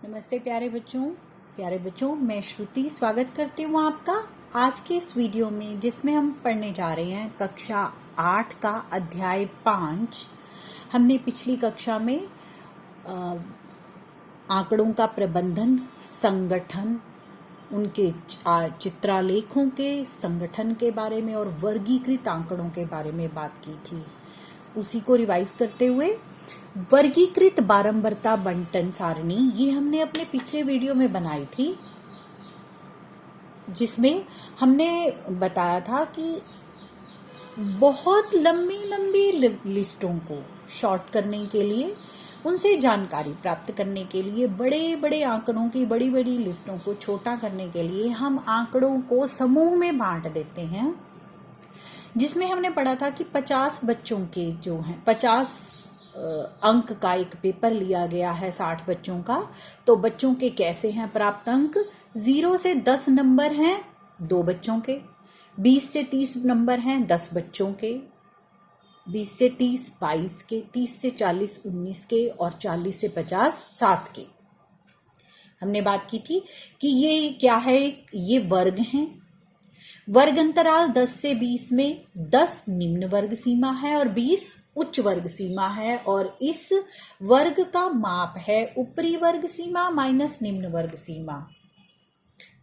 नमस्ते प्यारे बच्चों मैं श्रुति स्वागत करती हूँ आपका आज के इस वीडियो में, जिसमें हम पढ़ने जा रहे हैं कक्षा 8 का अध्याय 5। हमने पिछली कक्षा में आंकड़ों का प्रबंधन, संगठन, उनके चित्रालेखों के संगठन के बारे में और वर्गीकृत आंकड़ों के बारे में बात की थी। उसी को रिवाइज करते हुए वर्गीकृत बारंबारता बंटन सारणी ये हमने अपने पिछले वीडियो में बनाई थी, जिसमें हमने बताया था कि बहुत लंबी लिस्टों को शॉर्ट करने के लिए, उनसे जानकारी प्राप्त करने के लिए, बड़े बड़े आंकड़ों की बड़ी बड़ी लिस्टों को छोटा करने के लिए हम आंकड़ों को समूह में बांट देते हैं। जिसमें हमने पढ़ा था कि 50 बच्चों के जो हैं 50 अंक का एक पेपर लिया गया है 60 बच्चों का। तो बच्चों के कैसे हैं प्राप्त अंक? 0 से 10 नंबर हैं 2 बच्चों के, 20 से 30 नंबर हैं 10 बच्चों के, 20 से 30 22 के, 30 से 40 19 के और 40 से 50 7 के। हमने बात की थी कि ये क्या है, ये वर्ग हैं। वर्ग अंतराल 10 से 20 में 10 निम्न वर्ग सीमा है और 20 उच्च वर्ग सीमा है, और इस वर्ग का माप है ऊपरी वर्ग सीमा माइनस निम्न वर्ग सीमा,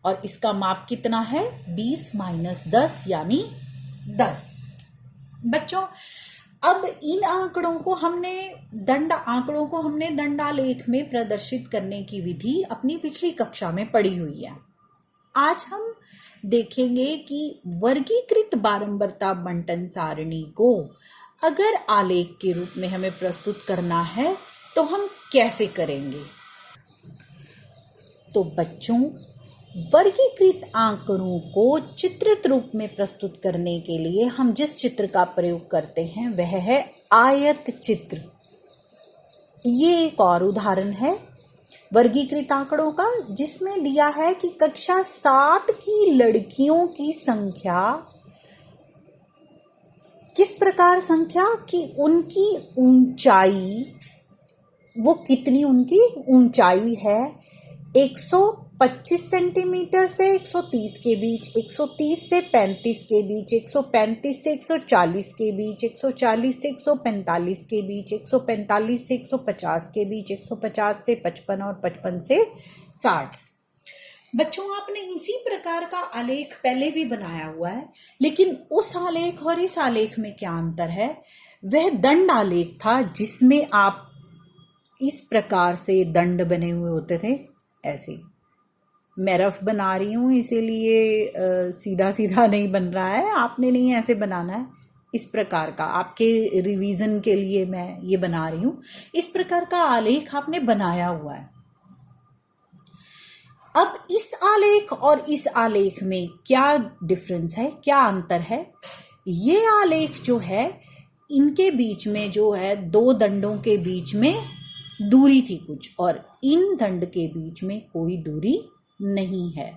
और इसका माप कितना है? 20 माइनस 10 यानी 10। बच्चों, अब इन आंकड़ों को हमने दंडालेख में प्रदर्शित करने की विधि अपनी पिछली कक्षा में पढ़ी हुई है। आज हम देखेंगे कि वर्गीकृत बारंबारता बंटन सारणी को अगर आलेख के रूप में हमें प्रस्तुत करना है तो हम कैसे करेंगे। तो बच्चों, वर्गीकृत आंकड़ों को चित्रित रूप में प्रस्तुत करने के लिए हम जिस चित्र का प्रयोग करते हैं वह है आयत चित्र। ये एक और उदाहरण है वर्गीकृत आंकड़ों का, जिसमें दिया है कि कक्षा 7 की लड़कियों की संख्या किस प्रकार संख्या कि उनकी ऊंचाई, वो कितनी उनकी ऊंचाई है 125 सेंटीमीटर से 130 के बीच, 130 से 35 के बीच, 135 से 140 के बीच, 140 से 145 के बीच, 145 से 150 के बीच, 150 से 55 और 55 से 60। बच्चों, आपने इसी प्रकार का आलेख पहले भी बनाया हुआ है, लेकिन उस आलेख और इस आलेख में क्या अंतर है? वह दंड आलेख था, जिसमें आप इस प्रकार से दंड बने हुए होते थे। ऐसे मैं रफ बना रही हूँ, इसीलिए सीधा सीधा नहीं बन रहा है। आपने नहीं ऐसे बनाना है, इस प्रकार का आपके रिवीजन के लिए मैं ये बना रही हूँ। इस प्रकार का आलेख आपने बनाया हुआ है। अब इस आलेख और इस आलेख में क्या डिफरेंस है, क्या अंतर है? ये आलेख जो है, इनके बीच में जो है 2 दंडों के बीच में दूरी थी कुछ, और इन दंड के बीच में कोई दूरी नहीं है।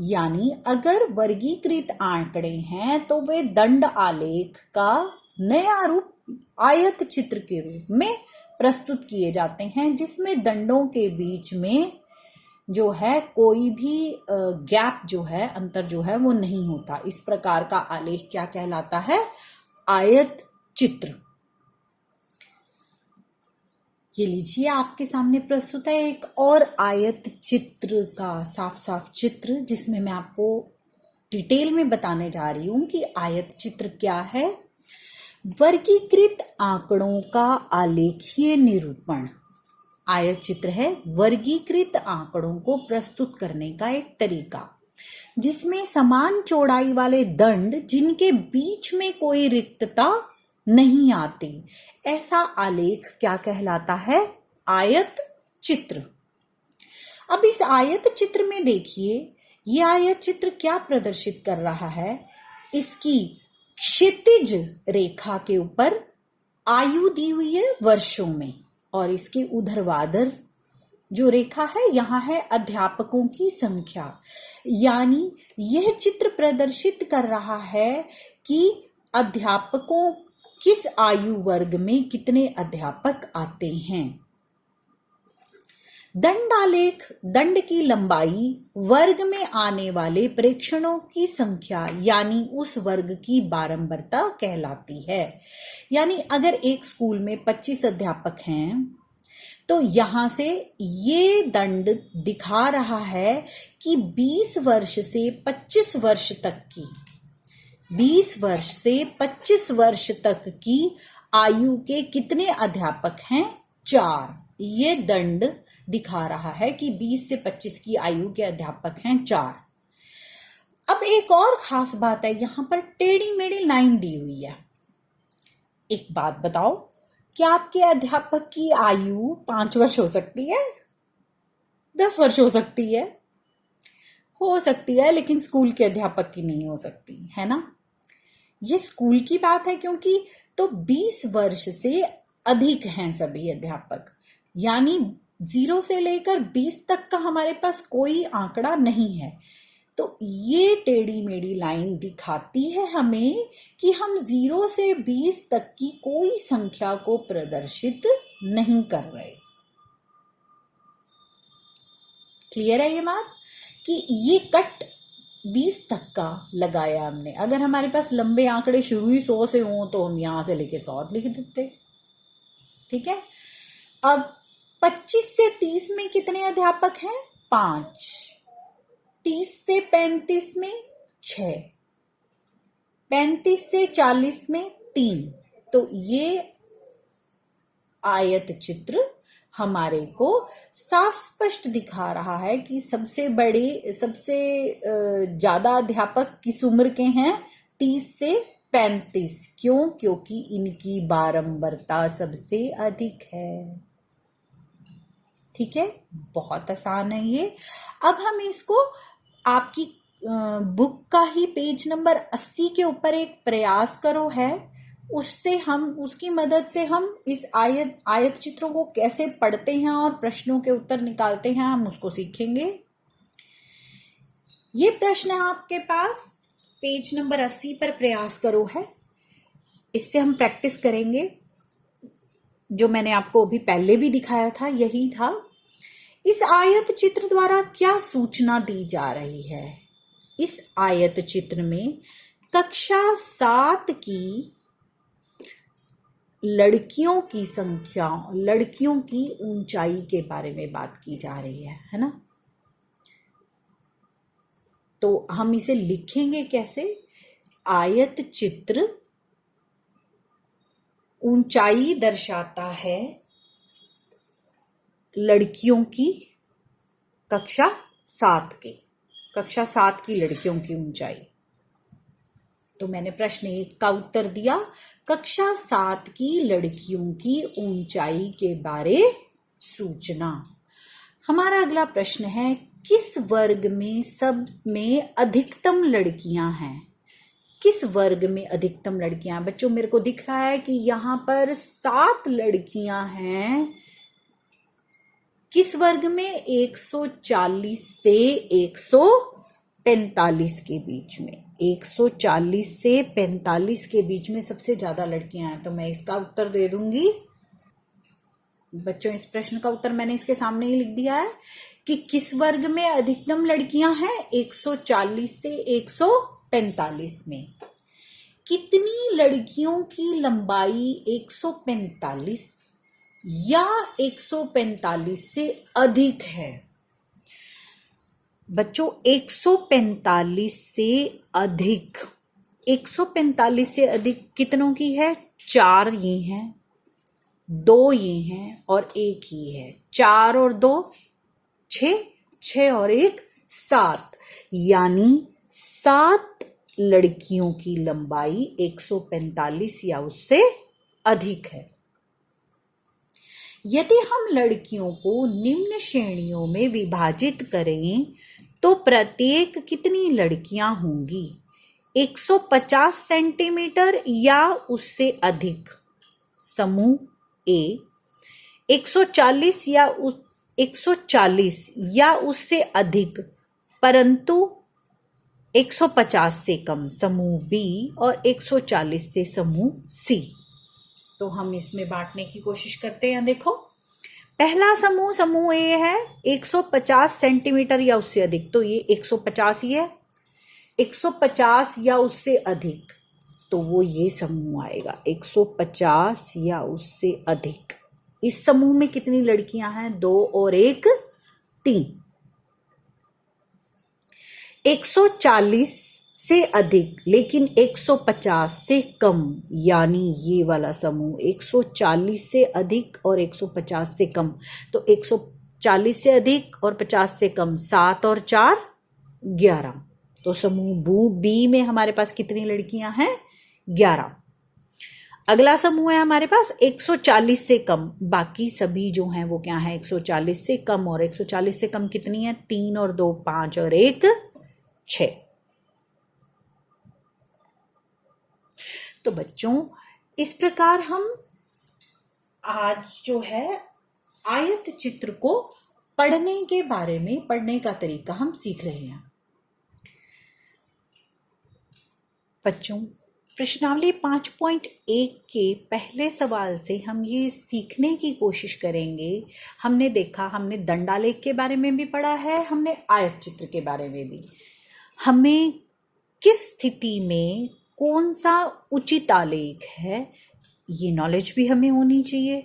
यानी अगर वर्गीकृत आंकड़े हैं तो वे दंड आलेख का नया रूप आयत चित्र के रूप में प्रस्तुत किए जाते हैं, जिसमें दंडों के बीच में जो है कोई भी गैप जो है, अंतर जो है वो नहीं होता। इस प्रकार का आलेख क्या कहलाता है? आयत चित्र। ये लीजिए, आपके सामने प्रस्तुत है एक और आयत चित्र का साफ चित्र, जिसमें मैं आपको डिटेल में बताने जा रही हूं कि आयत चित्र क्या है। वर्गीकृत आंकड़ों का आलेखीय निरूपण आयत चित्र है वर्गीकृत आंकड़ों को प्रस्तुत करने का एक तरीका, जिसमें समान चौड़ाई वाले दंड जिनके बीच में कोई रिक्तता नहीं आती, ऐसा आलेख क्या कहलाता है? आयत चित्र। अब इस आयत चित्र में देखिए, ये आयत चित्र क्या प्रदर्शित कर रहा है? इसकी क्षैतिज रेखा के ऊपर आयु दी हुई है वर्षों में, और इसके ऊर्ध्वाधर जो रेखा है, यहाँ है अध्यापकों की संख्या। यानी यह चित्र प्रदर्शित कर रहा है कि अध्यापकों किस आयु वर्ग में कितने अध्यापक आते हैं। दंडालेख दंड की लंबाई वर्ग में आने वाले प्रेक्षणों की संख्या यानी उस वर्ग की बारंबारता कहलाती है। यानी अगर एक स्कूल में 25 अध्यापक हैं तो यहां से ये दंड दिखा रहा है कि 20 वर्ष से 25 वर्ष तक की 20 वर्ष से 25 वर्ष तक की आयु के कितने अध्यापक हैं? 4। ये दंड दिखा रहा है कि 20 से 25 की आयु के अध्यापक हैं 4। अब एक और खास बात है, यहां पर टेढ़ी मेढ़ी लाइन दी हुई है। एक बात बताओ, क्या आपके अध्यापक की आयु 5 वर्ष हो सकती है? 10 वर्ष हो सकती है? हो सकती है, लेकिन स्कूल के अध्यापक की नहीं हो सकती, है ना? ये स्कूल की बात है, क्योंकि तो 20 वर्ष से अधिक हैं सभी अध्यापक, यानी 0 से लेकर 20 तक का हमारे पास कोई आंकड़ा नहीं है। तो ये टेढ़ी मेढ़ी लाइन दिखाती है हमें कि हम 0 से 20 तक की कोई संख्या को प्रदर्शित नहीं कर रहे। क्लियर है ये बात कि ये कट 20 तक का लगाया हमने। अगर हमारे पास लंबे आंकड़े शुरू ही 100 से हों तो हम यहां से लेके 100 लिख देते। ठीक है। अब 25 से 30 में कितने अध्यापक हैं? 5। 30 से 35 में 6। 35 से 40 में 3। तो ये आयत चित्र हमारे को साफ स्पष्ट दिखा रहा है कि सबसे ज्यादा अध्यापक किस उम्र के हैं? 30 से 35। क्यों? क्योंकि इनकी बारंबारता सबसे अधिक है। ठीक है, बहुत आसान है ये। अब हम इसको आपकी बुक का ही पेज नंबर 80 के ऊपर एक प्रयास करो है, उसकी मदद से हम इस आयत चित्रों को कैसे पढ़ते हैं और प्रश्नों के उत्तर निकालते हैं, हम उसको सीखेंगे। ये प्रश्न है आपके पास पेज नंबर 80 पर, प्रयास करो है। इससे हम प्रैक्टिस करेंगे। जो मैंने आपको अभी पहले भी दिखाया था यही था। इस आयत चित्र द्वारा क्या सूचना दी जा रही है? इस आयत चित्र में कक्षा 7 की लड़कियों की संख्या, लड़कियों की ऊंचाई के बारे में बात की जा रही है ना? तो हम इसे लिखेंगे कैसे? आयत चित्र ऊंचाई दर्शाता है लड़कियों की, कक्षा 7 की लड़कियों की ऊंचाई। तो मैंने प्रश्न 1 का उत्तर दिया, कक्षा 7 की लड़कियों की ऊंचाई के बारे सूचना। हमारा अगला प्रश्न है, किस वर्ग में सब में अधिकतम लड़कियां हैं? किस वर्ग में अधिकतम लड़कियां? बच्चों, मेरे को दिख रहा है कि यहां पर 7 लड़कियां हैं। किस वर्ग में? 140 से 145 के बीच में। 140 से 45 के बीच में सबसे ज्यादा लड़कियां हैं। तो मैं इसका उत्तर दे दूंगी। बच्चों, इस प्रश्न का उत्तर मैंने इसके सामने ही लिख दिया है कि किस वर्ग में अधिकतम लड़कियां हैं? 140 से 145 में। कितनी लड़कियों की लंबाई 145 या 145 से अधिक है? बच्चों, 145 से अधिक, 145 से अधिक कितनों की है? 4 ये हैं, 2 ये हैं और 1 ये है। 4 और 2 6, 6 और 1 7, यानी 7 लड़कियों की लंबाई 145 या उससे अधिक है। यदि हम लड़कियों को निम्न श्रेणियों में विभाजित करें तो प्रत्येक कितनी लड़कियां होंगी? 150 सेंटीमीटर या उससे अधिक समूह ए, 140 या उससे अधिक परंतु 150 से कम समूह बी और 140 से समूह सी। तो हम इसमें बांटने की कोशिश करते हैं। देखो, पहला समूह समूह ए है 150 सेंटीमीटर या उससे अधिक, तो ये 150 ही है। 150 या उससे अधिक, तो वो ये समूह आएगा 150 या उससे अधिक। इस समूह में कितनी लड़कियां हैं? 2 और 1 3। 140 से अधिक लेकिन 150 से कम, यानी ये वाला समूह 140 से अधिक और 150 से कम, तो 140 से अधिक और 50 से कम, 7 और 4 11। तो समूह बी में हमारे पास कितनी लड़कियां हैं? 11। अगला समूह है हमारे पास 140 से कम, बाकी सभी जो हैं वो क्या है? 140 से कम, और 140 से कम कितनी है? 3 और 2 5 और 1 6। तो बच्चों, इस प्रकार हम आज जो है आयत चित्र को पढ़ने के बारे में, पढ़ने का तरीका हम सीख रहे हैं। बच्चों, प्रश्नावली 5.1 के पहले सवाल से हम ये सीखने की कोशिश करेंगे। हमने देखा, हमने दंडालेख के बारे में भी पढ़ा है, हमने आयत चित्र के बारे में भी। हमें किस स्थिति में कौन सा उचित आलेख है, ये नॉलेज भी हमें होनी चाहिए।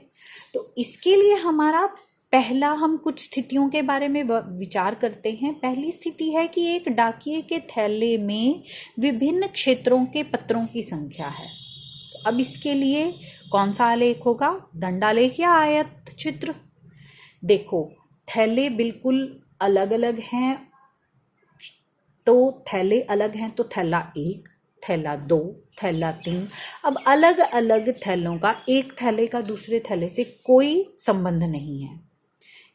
तो इसके लिए हमारा पहला, हम कुछ स्थितियों के बारे में विचार करते हैं। पहली स्थिति है कि एक डाकिये के थैले में विभिन्न क्षेत्रों के पत्रों की संख्या है। तो अब इसके लिए कौन सा आलेख होगा? दंडालेख या आयत चित्र? देखो, थैले बिल्कुल अलग अलग हैं, तो थैले अलग हैं, तो थैला 1, थैला 2, थैला 3। अब अलग अलग थैलों का, एक थैले का दूसरे थैले से कोई संबंध नहीं है।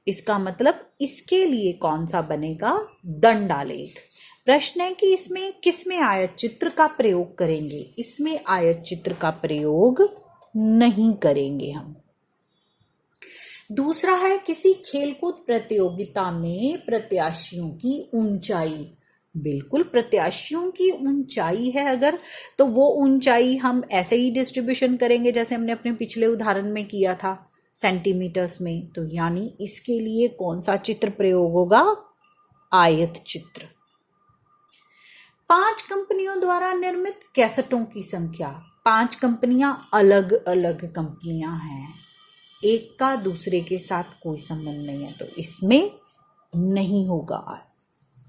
इसका मतलब इसके लिए कौन सा बनेगा? दंडालेख। प्रश्न है कि इसमें किसमें आयत चित्र का प्रयोग करेंगे? इसमें आयत चित्र का प्रयोग नहीं करेंगे हम। दूसरा है, किसी खेलकूद प्रतियोगिता में प्रत्याशियों की ऊंचाई। बिल्कुल, प्रत्याशियों की ऊंचाई है अगर, तो वो ऊंचाई हम ऐसे ही डिस्ट्रीब्यूशन करेंगे जैसे हमने अपने पिछले उदाहरण में किया था, सेंटीमीटर्स में। तो यानी इसके लिए कौन सा चित्र प्रयोग होगा? आयत चित्र। 5 कंपनियों द्वारा निर्मित कैसेटों की संख्या। 5 कंपनियां अलग अलग कंपनियां हैं, एक का दूसरे के साथ कोई संबंध नहीं है, तो इसमें नहीं होगा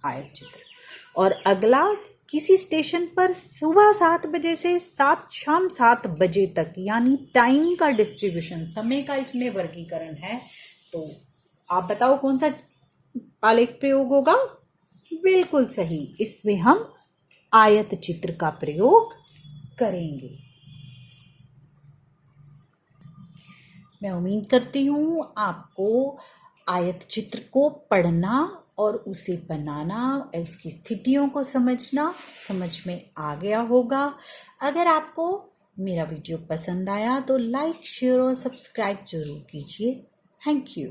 आयत चित्र। और अगला, किसी स्टेशन पर सुबह 7 बजे से शाम 7 बजे तक, यानी टाइम का डिस्ट्रीब्यूशन, समय का इसमें वर्गीकरण है। तो आप बताओ कौन सा आलेख प्रयोग होगा? बिल्कुल सही, इसमें हम आयत चित्र का प्रयोग करेंगे। मैं उम्मीद करती हूँ आपको आयत चित्र को पढ़ना और उसे बनाना, उसकी स्थितियों को समझना समझ में आ गया होगा। अगर आपको मेरा वीडियो पसंद आया तो लाइक, शेयर और सब्सक्राइब जरूर कीजिए। Thank you.